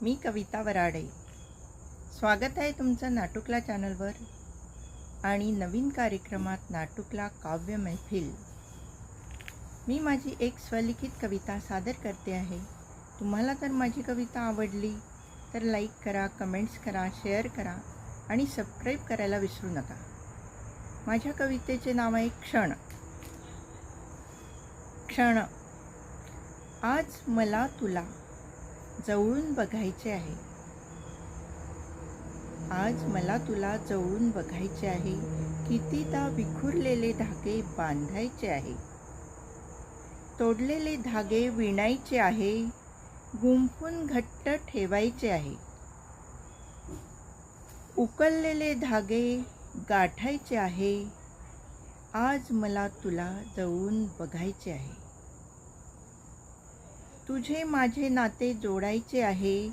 मी कविता वराडे. स्वागत आहे तुमचं नाटुकला चॅनलवर आणि नवीन कार्यक्रमात नाटुकला काव्य मैफिल. मी माझी एक स्वलिखित कविता सादर करते आहे. तुम्हाला जर माझी कविता आवडली तर लाईक करा, कमेंट्स करा, शेअर करा आणि सबस्क्राईब करायला विसरू नका. माझ्या कवितेचे नाव आहे क्षण. क्षण. आज मला तुला जवळून बघायचे आहे. आज मला तुला जवळून बघायचे आहे. कितीदा विखुरलेले धागे बांधायचे आहे. तोडलेले धागे विणायचे आहे. गुंफून घट्ट ठेवायचे आहे. उकललेले धागे गाठायचे आहे. आज मला तुला जवळून बघायचे आहे. तुझे माझे नाते जोडायचे आहे.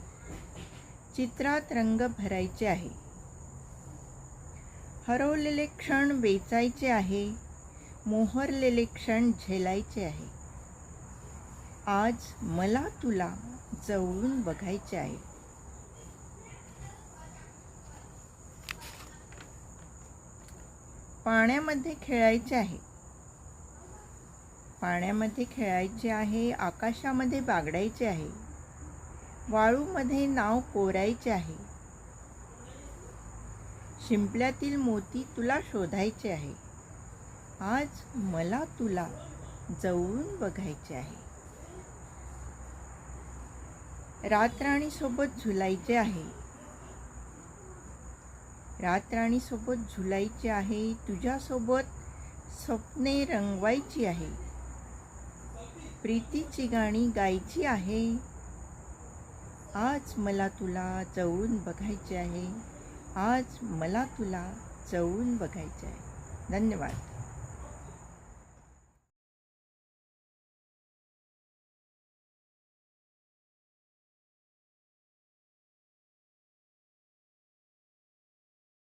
चित्रात रंग भरायचे आहे. हरवलेले क्षण वेचायचे आहे. मोहरलेले क्षण झेलायचे आहे. आज मला तुला जवळून बघायचे आहे. पाण्यामध्ये खेळायचे आहे. पाण्यामध्ये खेळायचे आहे. आकाशामध्ये बागडायचे आहे. वाळूमध्ये नाव कोरायचे आहे. शिंपल्यातील मोती तुला शोधायचे आहे. आज मला तुला जवळून बघायचे आहे. रातराणीसोबत झुलायचे आहे. रातराणीसोबत झुलायचे आहे. तुझ्यासोबत स्वप्ने रंगवायची आहे. प्रीतीची गाणी गायची आहे. आज मला तुला जवळून बघायचे आहे. आज मला तुला जवळून बघायचे आहे. धन्यवाद.